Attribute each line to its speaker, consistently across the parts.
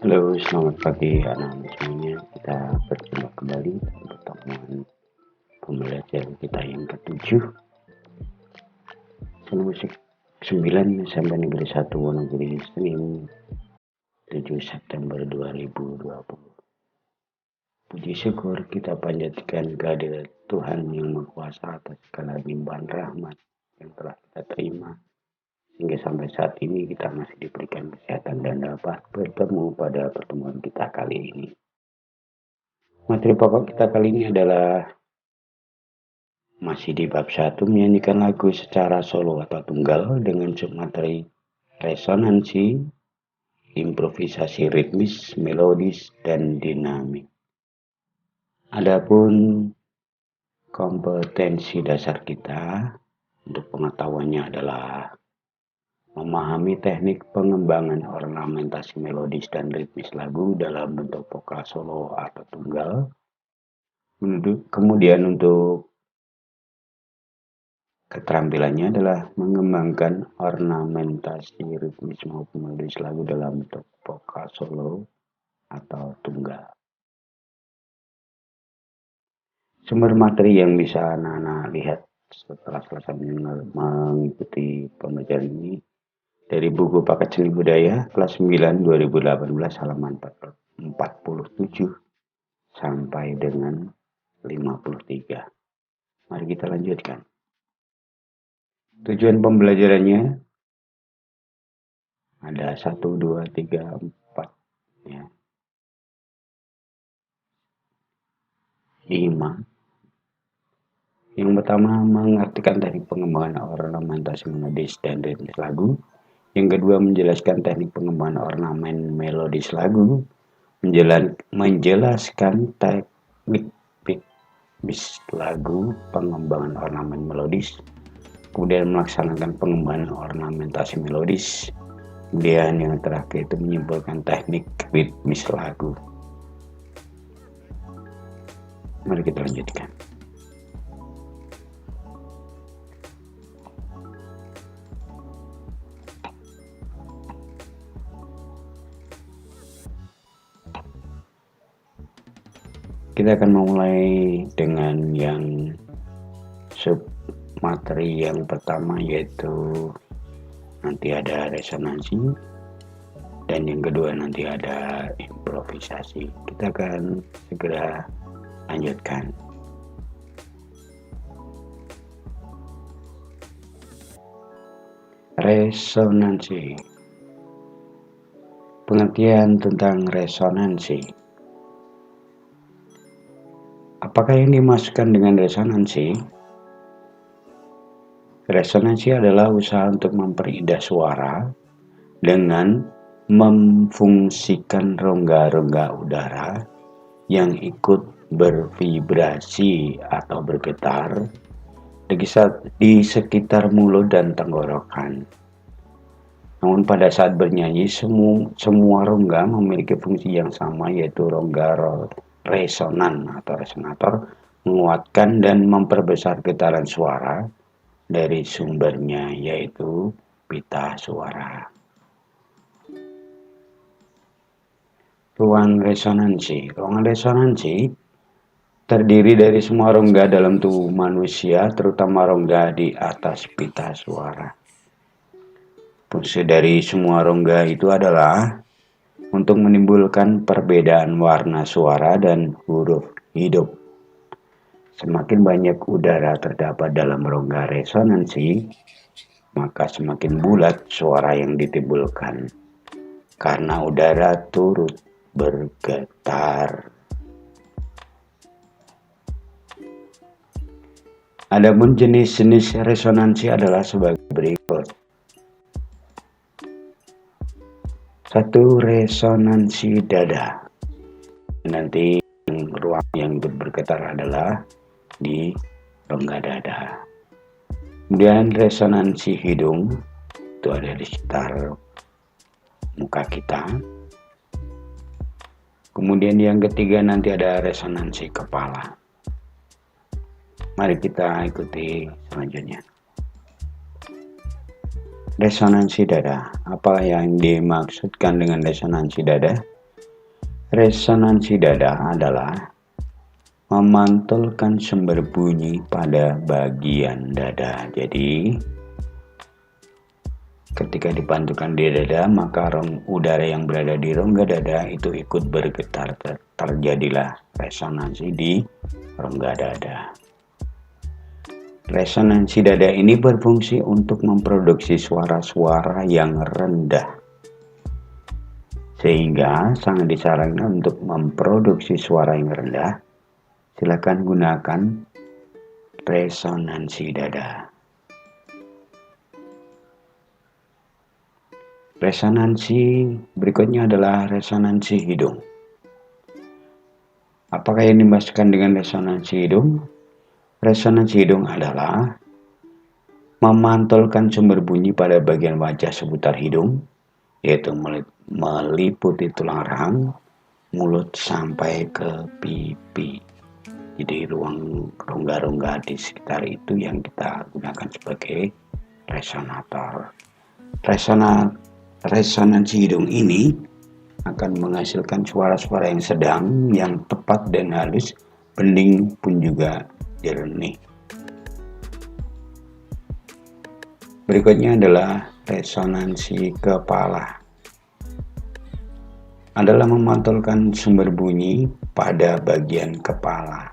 Speaker 1: Halo, selamat pagi anak-anak semuanya. Kita berjumpa kembali dalam pertemuan pembelajaran kita yang ketujuh. Salam musik 9 sampai negeri 1 Wonogiri Senin 7 September 2020. Puji syukur kita panjatkan kehadirat Tuhan yang Maha Kuasa atas segala limpahan rahmat yang telah kita terima. Hingga sampai saat ini kita masih diberikan kesehatan dan dapat bertemu pada pertemuan kita kali ini. Materi pokok kita kali ini adalah masih di bab 1, menyanyikan lagu secara solo atau tunggal dengan submateri resonansi, improvisasi ritmis, melodis, dan dinamik. Adapun kompetensi dasar kita untuk pengetahuannya adalah memahami teknik pengembangan ornamentasi melodis dan ritmis lagu dalam bentuk vokal solo atau tunggal. Kemudian untuk keterampilannya adalah mengembangkan ornamentasi ritmis maupun melodis lagu dalam bentuk vokal solo atau tunggal. Sumber materi yang bisa anak-anak lihat setelah selesai mengikuti pembelajaran ini dari buku Paket Seni Budaya kelas 9 2018 halaman 47 sampai dengan 53. Mari kita lanjutkan. Tujuan pembelajarannya ada 1, 2, 3, 4, ya. 5. Yang pertama, mengartikan teknik pengembangan ornamentasi melodis dan ritmis lagu. Yang kedua, menjelaskan teknik pengembangan ornamen melodis lagu. Menjelaskan teknik ritmis lagu, pengembangan ornamen melodis. Kemudian melaksanakan pengembangan ornamentasi melodis. Kemudian yang terakhir itu menyimpulkan teknik ritmis lagu. Mari kita lanjutkan. Kita akan memulai dengan yang materi yang pertama, yaitu nanti ada resonansi, dan yang kedua nanti ada improvisasi. Kita akan segera lanjutkan. Resonansi. Pengertian tentang resonansi. Apakah yang dimaksudkan dengan resonansi? Resonansi adalah usaha untuk memperindah suara dengan memfungsikan rongga-rongga udara yang ikut bervibrasi atau bergetar di sekitar mulut dan tenggorokan. Namun pada saat bernyanyi, semua rongga memiliki fungsi yang sama, yaitu rongga resonan atau resonator menguatkan dan memperbesar getaran suara dari sumbernya, yaitu pita suara. Ruang resonansi. Ruangan resonansi terdiri dari semua rongga dalam tubuh manusia, terutama rongga di atas pita suara. Fungsi dari semua rongga itu adalah untuk menimbulkan perbedaan warna suara dan huruf hidup. Semakin banyak udara terdapat dalam rongga resonansi, maka semakin bulat suara yang ditimbulkan, karena udara turut bergetar. Adapun jenis-jenis resonansi adalah sebagai berikut. 1. Resonansi dada. Nanti ruang yang bergetar adalah di rongga dada. Kemudian resonansi hidung, itu ada di sekitar muka kita. Kemudian yang ketiga nanti ada resonansi kepala. Mari kita ikuti selanjutnya. Resonansi dada. Apa yang dimaksudkan dengan resonansi dada? Resonansi dada adalah memantulkan sumber bunyi pada bagian dada. Jadi, ketika dipantulkan di dada, maka udara yang berada di rongga dada itu ikut bergetar. Terjadilah resonansi di rongga dada. Resonansi dada ini berfungsi untuk memproduksi suara-suara yang rendah. Sehingga sangat disarankan untuk memproduksi suara yang rendah, silakan gunakan resonansi dada. Resonansi berikutnya adalah resonansi hidung. Apakah yang dimaksudkan dengan resonansi hidung? Resonansi hidung adalah memantulkan sumber bunyi pada bagian wajah seputar hidung, yaitu meliputi tulang rahang, mulut sampai ke pipi. Jadi rongga-rongga di sekitar itu yang kita gunakan sebagai resonator. Resonansi hidung ini akan menghasilkan suara-suara yang sedang, yang tepat dan halus, bening pun juga jernih. Berikutnya adalah resonansi kepala. Adalah memantulkan sumber bunyi pada bagian kepala.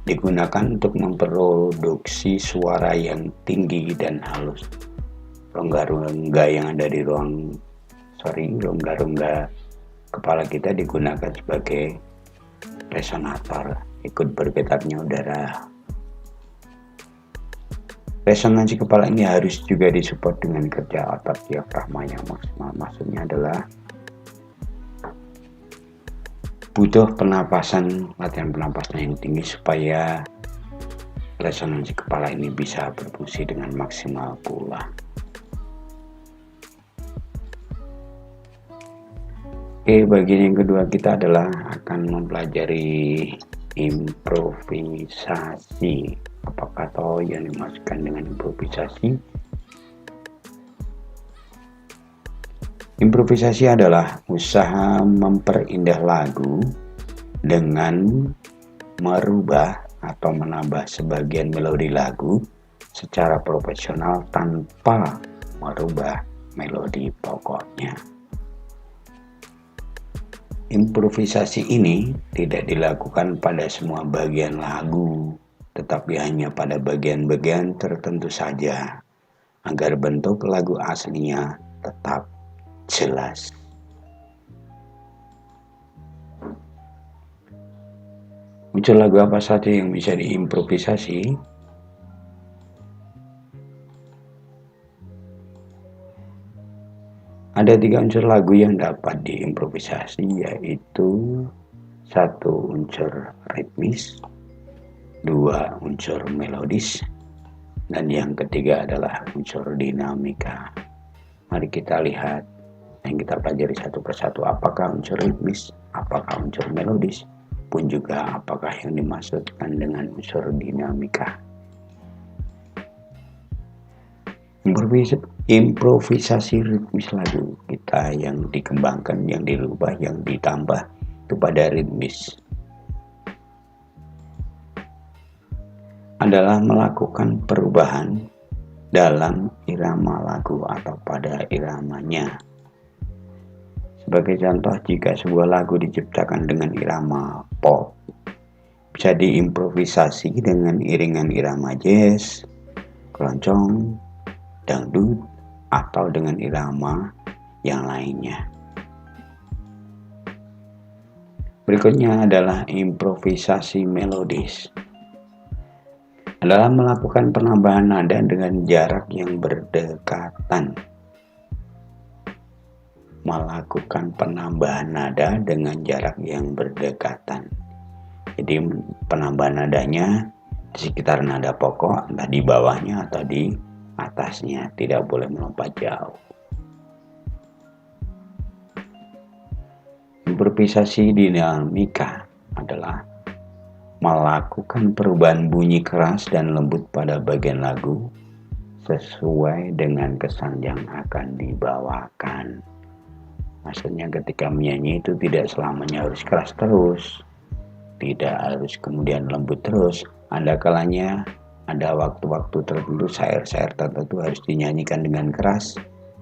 Speaker 1: Digunakan untuk memproduksi suara yang tinggi dan halus. Rongga-rongga yang ada di rongga-rongga kepala kita digunakan sebagai resonator, ikut bergetarnya udara. Resonansi kepala ini harus juga disupport dengan kerja otot diafragma yang maksimal. Maksudnya adalah butuh latihan pernapasan yang tinggi supaya resonansi kepala ini bisa berfungsi dengan maksimal pula. Oke, bagian yang kedua kita adalah akan mempelajari improvisasi. Apakah tahu yang dimaksudkan dengan improvisasi? Improvisasi adalah usaha memperindah lagu dengan merubah atau menambah sebagian melodi lagu secara profesional tanpa merubah melodi pokoknya. Improvisasi ini tidak dilakukan pada semua bagian lagu, tetapi hanya pada bagian-bagian tertentu saja, agar bentuk lagu aslinya tetap jelas. Unsur lagu apa saja yang bisa diimprovisasi? Ada 3 unsur lagu yang dapat diimprovisasi, yaitu 1 unsur ritmis, 2 unsur melodis, dan yang ketiga adalah unsur dinamika. Mari kita lihat yang kita pelajari satu persatu, apakah unsur ritmis, apakah unsur melodis, pun juga apakah yang dimaksudkan dengan unsur dinamika. Improvisasi ritmis lagu kita yang dikembangkan, yang dirubah, yang ditambah kepada ritmis adalah melakukan perubahan dalam irama lagu atau pada iramanya. Sebagai contoh, jika sebuah lagu diciptakan dengan irama pop, bisa diimprovisasi dengan iringan irama jazz, keroncong, dangdut, atau dengan irama yang lainnya. Berikutnya adalah improvisasi melodis. Adalah melakukan penambahan nada dengan jarak yang berdekatan. Melakukan penambahan nada dengan jarak yang berdekatan. Jadi penambahan nadanya di sekitar nada pokok, entah di bawahnya atau di atasnya, tidak boleh melompat jauh. Improvisasi dinamika adalah melakukan perubahan bunyi keras dan lembut pada bagian lagu sesuai dengan kesan yang akan dibawakan. Maksudnya ketika menyanyi itu tidak selamanya harus keras terus, tidak harus kemudian lembut terus. Ada kalanya, ada waktu-waktu tertentu syair-syair tertentu harus dinyanyikan dengan keras,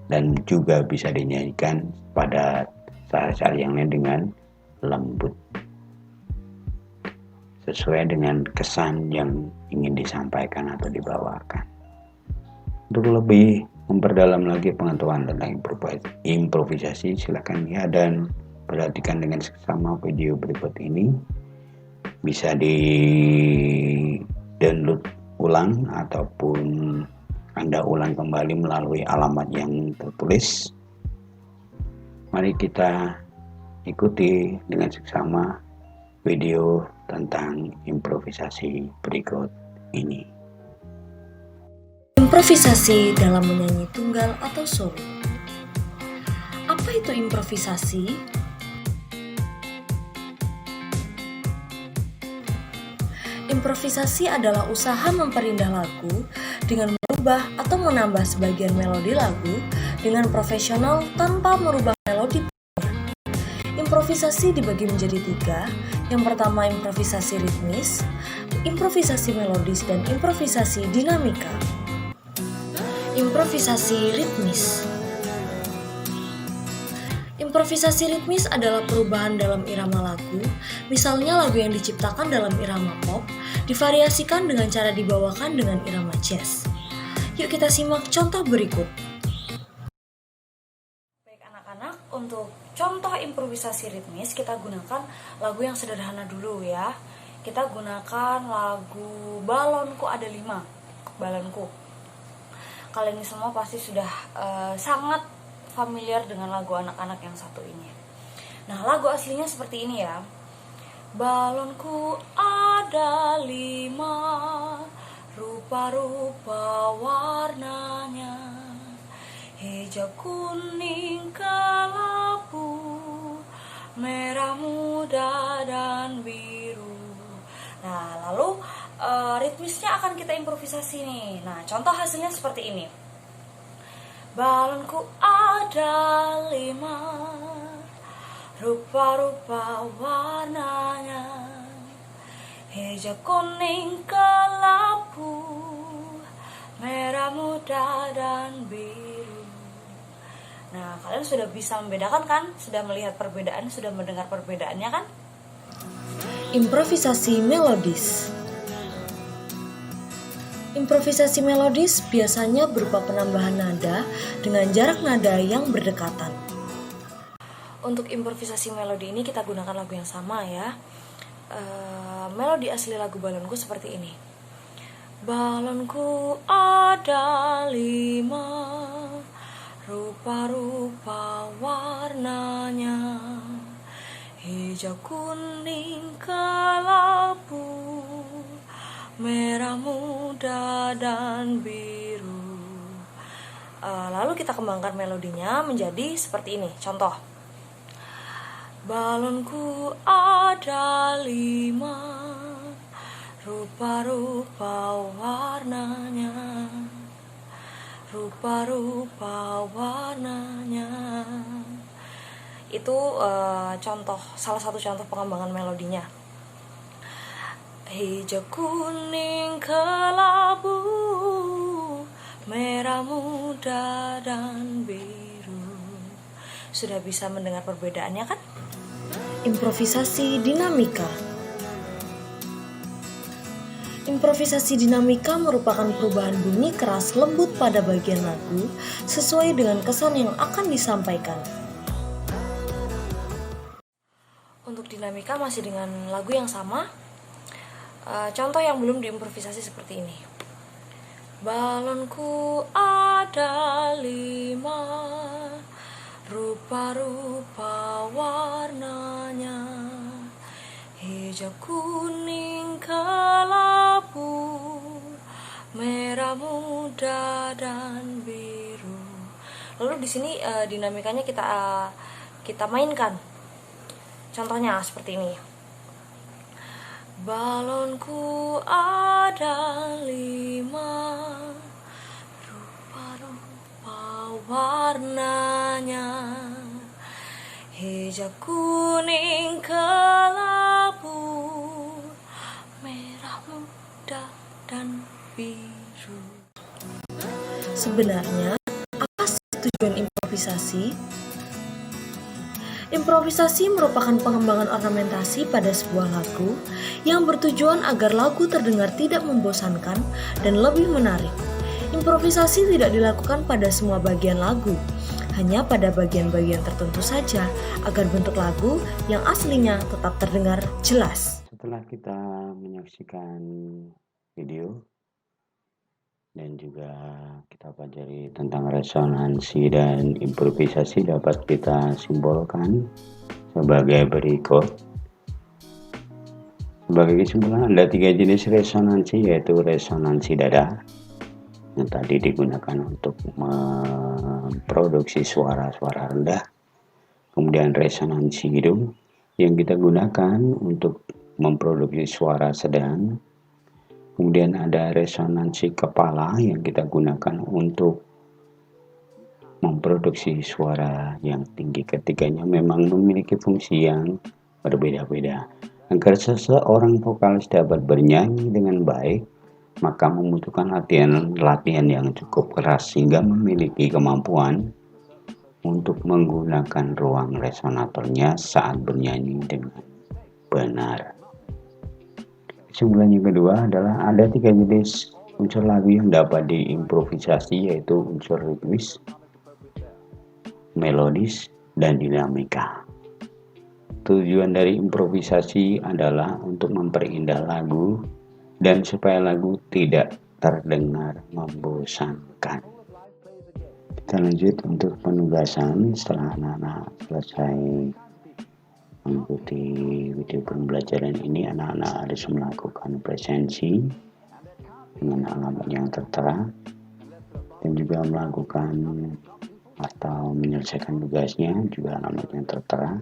Speaker 1: dan juga bisa dinyanyikan pada syair-syair yang lain dengan lembut, sesuai dengan kesan yang ingin disampaikan atau dibawakan. Untuk lebih memperdalam lagi pengetahuan tentang improvisasi, silakan lihat dan perhatikan dengan seksama video berikut ini. Bisa di download ulang ataupun Anda ulang kembali melalui alamat yang tertulis. Mari kita ikuti dengan seksama video tentang improvisasi berikut ini.
Speaker 2: Improvisasi dalam menyanyi tunggal atau solo. Apa itu improvisasi? Improvisasi adalah usaha memperindah lagu dengan merubah atau menambah sebagian melodi lagu dengan profesional tanpa merubah melodi. Improvisasi dibagi menjadi 3. Yang pertama improvisasi ritmis, improvisasi melodis, dan improvisasi dinamika. Improvisasi ritmis. Improvisasi ritmis adalah perubahan dalam irama lagu. Misalnya lagu yang diciptakan dalam irama pop divariasikan dengan cara dibawakan dengan irama jazz. Yuk kita simak contoh berikut. Baik anak-anak, untuk contoh improvisasi ritmis kita gunakan lagu yang sederhana dulu ya. Kita gunakan lagu Balonku Ada 5. Balonku. Kalian semua pasti sudah sangat familiar dengan lagu anak-anak yang satu ini. Nah, lagu aslinya seperti ini ya. Balonku ada 5, rupa-rupa warnanya, hijau, kuning, kelabu, merah muda, dan biru. Nah, lalu ritmisnya akan kita improvisasi nih. Nah, contoh hasilnya seperti ini. Balonku ada 5, rupa-rupa warnanya, hijau, kuning, kelabu, merah muda, dan biru. Nah, kalian sudah bisa membedakan kan? Sudah melihat perbedaan, sudah mendengar perbedaannya kan? Improvisasi melodis. Improvisasi melodis biasanya berupa penambahan nada dengan jarak nada yang berdekatan. Untuk improvisasi melodi ini kita gunakan lagu yang sama ya. Melodi asli lagu Balonku seperti ini. Balonku ada 5, rupa-rupa warnanya, hijau, kuning, kelabu, merah muda, dan biru. Lalu kita kembangkan melodinya menjadi seperti ini. Contoh. Balonku ada 5, rupa-rupa warnanya, rupa-rupa warnanya. Itu salah satu contoh pengembangan melodinya. Hijau, kuning, kelabu, merah muda, dan biru. Sudah bisa mendengar perbedaannya kan? Improvisasi dinamika. Improvisasi dinamika merupakan perubahan bunyi keras lembut pada bagian lagu sesuai dengan kesan yang akan disampaikan. Untuk dinamika masih dengan lagu yang sama. Contoh yang belum diimprovisasi seperti ini. Balonku ada 5, rupa-rupa warnanya, hijau, kuning, kelabu, merah muda, dan biru. Lalu di sini dinamikanya kita mainkan. Contohnya seperti ini. Balonku ada 5, rupa-rupa warnanya, hijau, kuning, kelabu, merah muda, dan biru. Sebenarnya, apa sih tujuan improvisasi? Improvisasi merupakan pengembangan ornamentasi pada sebuah lagu yang bertujuan agar lagu terdengar tidak membosankan dan lebih menarik. Improvisasi tidak dilakukan pada semua bagian lagu, hanya pada bagian-bagian tertentu saja agar bentuk lagu yang aslinya tetap terdengar jelas.
Speaker 1: Setelah kita menyaksikan video dan juga kita pelajari tentang resonansi dan improvisasi, dapat kita simpulkan sebagai berikut. Sebagai kesimpulan, ada 3 jenis resonansi, yaitu resonansi dada yang tadi digunakan untuk memproduksi suara-suara rendah, kemudian resonansi hidung yang kita gunakan untuk memproduksi suara sedang, kemudian ada resonansi kepala yang kita gunakan untuk memproduksi suara yang tinggi. Ketiganya memang memiliki fungsi yang berbeda-beda. Agar seseorang vokalis dapat bernyanyi dengan baik, maka membutuhkan latihan yang cukup keras sehingga memiliki kemampuan untuk menggunakan ruang resonatornya saat bernyanyi dengan benar. Kesimpulan yang kedua adalah ada 3 jenis unsur lagu yang dapat diimprovisasi, yaitu unsur ritmis, melodis, dan dinamika. Tujuan dari improvisasi adalah untuk memperindah lagu dan supaya lagu tidak terdengar membosankan. Kita lanjut untuk penugasan. Setelah anak-anak selesai mengikuti video pembelajaran ini, anak-anak harus melakukan presensi dengan alamat yang tertera dan juga melakukan atau menyelesaikan tugasnya juga alamat yang tertera.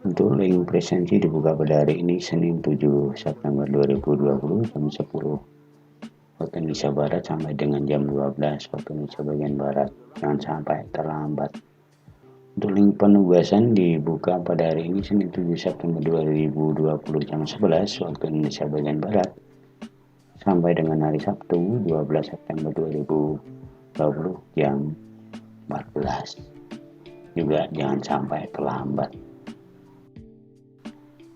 Speaker 1: Untuk link presensi dibuka pada hari ini, Senin 7 September 2020 jam 10 waktu Indonesia Barat sampai dengan jam 12 waktu Indonesia bagian Barat. Jangan sampai terlambat. Untuk link penugasan dibuka pada hari ini, Senin 7 September 2020 jam 11 waktu Indonesia bagian Barat sampai dengan hari Sabtu 12 September 2020 jam 14. Juga jangan sampai terlambat.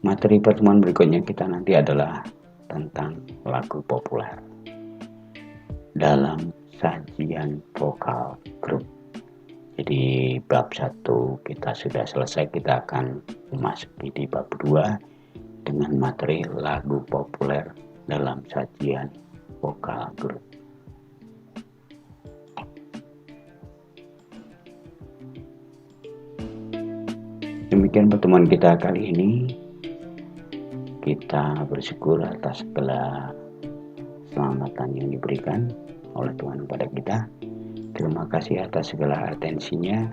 Speaker 1: Materi pertemuan berikutnya kita nanti adalah tentang lagu populer dalam sajian vokal grup. Jadi bab 1 kita sudah selesai, kita akan memasuki di bab 2 dengan materi lagu populer dalam sajian vokal grup. Demikian pertemuan kita kali ini. Kita bersyukur atas segala keselamatan yang diberikan oleh Tuhan kepada kita. Terima kasih atas segala atensinya.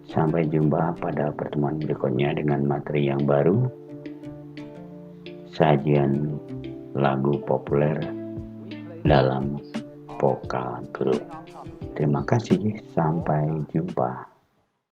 Speaker 1: Sampai jumpa pada pertemuan berikutnya dengan materi yang baru, sajian lagu populer dalam vokal grup. Terima kasih, sampai jumpa.